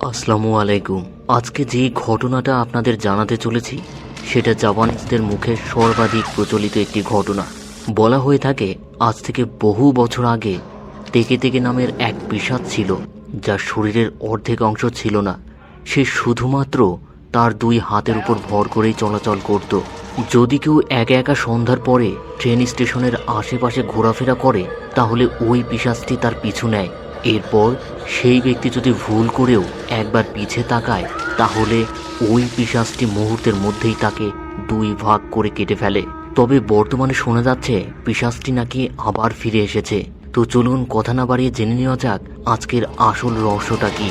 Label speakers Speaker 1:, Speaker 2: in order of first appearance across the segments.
Speaker 1: আসসালামু আলাইকুম। আজকে যে ঘটনাটা আপনাদের জানাতে চলেছি সেটা জাপানিজদের মুখে সর্বাধিক প্রচলিত একটি ঘটনা। বলা হয়ে থাকে আজ থেকে বহু বছর আগে তেকে তেকে নামের এক পিশাচ ছিল, যার শরীরের অর্ধেক অংশ ছিল না। সে শুধুমাত্র তার দুই হাতের উপর ভর করেই চলাচল করত। যদি কেউ একা একা সন্ধ্যার পরে ট্রেন স্টেশনের আশেপাশে ঘোরাফেরা করে তাহলে ওই পিশাচটি তার পিছু নেয়। এরপর সেই ব্যক্তি যদি ভুল করেও একবার পিছে তাকায় তাহলে ওই পিশাচটি মুহূর্তের মধ্যেই তাকে দুই ভাগ করে কেটে ফেলে। তবে বর্তমানে শোনা যাচ্ছে পিশাচটি নাকি আবার ফিরে এসেছে। তো চলুন কথা না বাড়িয়ে জেনে নেওয়া যাক আজকের আসল রহস্যটা কি।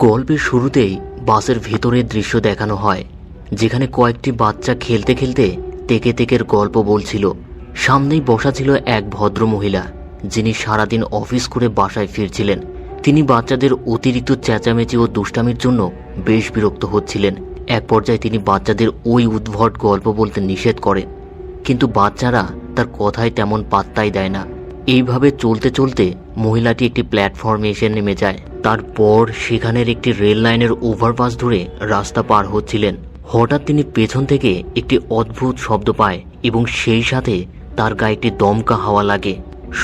Speaker 1: গল্পের শুরুতেই বাসের ভেতরের দৃশ্য দেখানো হয়, যেখানে কয়েকটি বাচ্চা খেলতে খেলতে তেকে তেকের গল্প বলছিল। সামনেই বসা ছিল এক ভদ্র মহিলা, যিনি সারাদিন অফিস করে বাসায় ফিরছিলেন। তিনি বাচ্চাদের অতিরিক্ত চেঁচামেচি ও দুষ্টামির জন্য বেশ বিরক্ত হচ্ছিলেন। এক পর্যায়ে তিনি বাচ্চাদের ওই উদ্ভট গল্প বলতে নিষেধ করেন, কিন্তু বাচ্চারা তার কথায় তেমন পাত্তাই দেয় না। এইভাবে চলতে চলতে মহিলাটি একটি প্ল্যাটফর্মে এসে নেমে যায়। তারপর সেখানের একটি রেল লাইনের ওভারপাস ধরে রাস্তা পার হচ্ছিলেন। হঠাৎ তিনি পেছন থেকে একটি অদ্ভুত শব্দ পায় এবং সেই সাথে তার গায়ে একটি দমকা হাওয়া লাগে।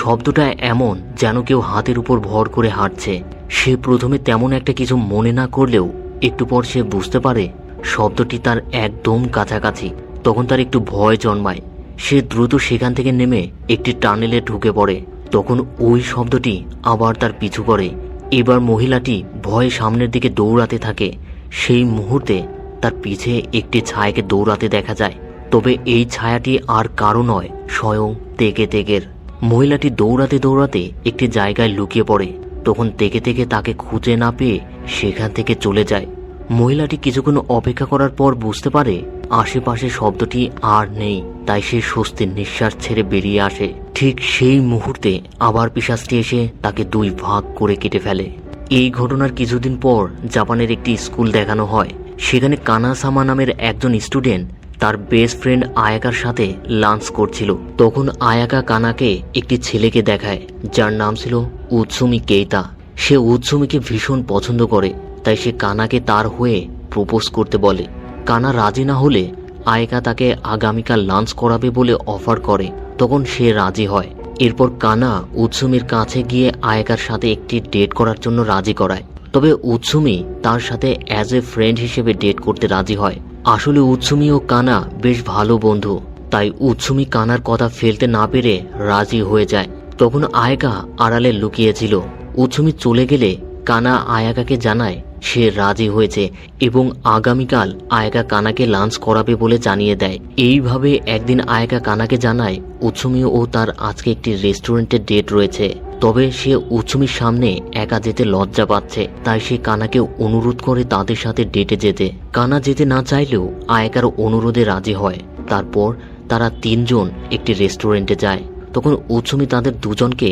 Speaker 1: শব্দটা এমন যেন কেউ হাতের উপর ভর করে হাঁটছে। সে প্রথমে তেমন একটা কিছু মনে না করলেও একটু পর সে বুঝতে পারে শব্দটি তার একদম কাছাকাছি। তখন তার একটু ভয় জন্মায়। সে দ্রুত সেখান থেকে নেমে একটি টানেলে ঢুকে পড়ে। তখন ওই শব্দটি আবার তার পিছু করে। এবার মহিলাটি ভয়ে সামনের দিকে দৌড়াতে থাকে। সেই মুহূর্তে তার পিছে একটি ছায়াকে দৌড়াতে দেখা যায়। তবে এই ছায়াটি আর কারো নয়, স্বয়ং তেকে তেকের। মহিলাটি দৌড়াতে দৌড়াতে একটি জায়গায় লুকিয়ে পড়ে। তখন তেকে তেকে তাকে খুঁজে না পেয়ে সেখান থেকে চলে যায়। মহিলাটি কিছুক্ষণ অপেক্ষা করার পর বুঝতে পারে আশেপাশে শব্দটি আর নেই, তাই সে স্বস্তির নিঃশ্বাস ছেড়ে বেরিয়ে আসে। ঠিক সেই মুহূর্তে আবার পিশাচটি এসে তাকে দুই ভাগ করে কেটে ফেলে। এই ঘটনার কিছুদিন পর জাপানের একটি স্কুল দেখানো হয়। সেখানে কানাসামা নামের একজন স্টুডেন্ট তার বেস্ট ফ্রেন্ড আয়াকার সাথে লাঞ্চ করছিল। তখন আয়াকা কানাকে একটি ছেলেকে দেখায়, যার নাম ছিল উৎসুমি কেইতা। সে উৎসুমিকে ভীষণ পছন্দ করে, তাই সে কানাকে তার হয়ে প্রপোজ করতে বলে। কানা রাজি না হলে আয়াকা তাকে আগামীকাল লাঞ্চ করাবে বলে অফার করে। তখন সে রাজি হয়। এরপর কানা উৎসুমির কাছে গিয়ে আয়াকার সাথে একটি ডেট করার জন্য রাজি করায়। তবে উৎসুমি তার সাথে অ্যাজ এ ফ্রেন্ড হিসেবে ডেট করতে রাজি হয়। আসলে উৎসুমি ও কানা বেশ ভালো বন্ধু, তাই উৎসুমি কানার কথা ফেলতে না পেরে রাজি হয়ে যায়। তখন আয়াকা আড়ালে লুকিয়েছিল। উৎসুমি চলে গেলে কানা আয়াকাকে জানায় সে রাজি হয়েছে এবং আগামীকাল আয়াকা কানাকে লাঞ্চ করাবে বলে জানিয়ে দেয়। এইভাবে একদিন আয়াকা কানাকে জানায় উৎসুমি ও তার আজকে একটি রেস্টুরেন্টে ডেট রয়েছে। তবে সে উৎসুমির সামনে একা যেতে লজ্জা পাচ্ছে, তাই সে কানাকে অনুরোধ করে তাদের সাথে ডেটে যেতে। কানা যেতে না চাইলেও আয়াকার অনুরোধে রাজি হয়। তারপর তারা তিনজন একটি রেস্টুরেন্টে যায়। তখন উৎসুমি তাদের দুজনকে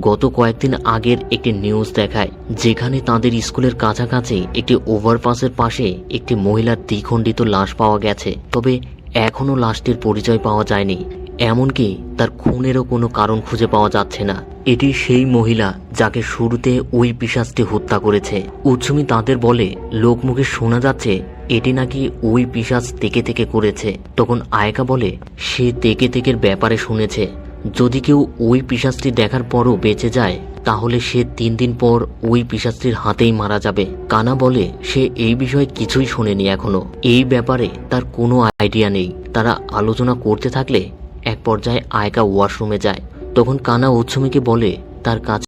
Speaker 1: গত কয়েকদিন আগের একটি নিউজ দেখায়, যেখানে তাদের স্কুলের কাছাকাছি একটি ওভারপাসের পাশে একটি মহিলার দ্বিখণ্ডিত লাশ পাওয়া গেছে। তবে এখনও লাশটির পরিচয় পাওয়া যায়নি, এমনকি তার খুনেরও কোনো কারণ খুঁজে পাওয়া যাচ্ছে না। এটি সেই মহিলা যাকে শুরুতে ওই পিশাচটি হত্যা করেছে। উৎসুমি তাদের বলে লোকমুখে শোনা যাচ্ছে এটি নাকি ওই পিশাচ তেকে তেকে করেছে। তখন আয়াকা বলে সে তেকে তেকের ব্যাপারে শুনেছে। যদি কেউ ওই পিশাচটি দেখার পরও বেঁচে যায় তাহলে সে 3 দিন পর ওই পিশাচটির হাতেই মারা যাবে। কানা বলে সে এই বিষয়ে কিছুই শোনেনি এখনো, এই ব্যাপারে তার কোনো আইডিয়া নেই। তারা আলোচনা করতে থাকলে এক পর্যায়ে আয়াকা ওয়াশরুমে যায়। তখন কানা উৎসুমিকে বলে তার কাছে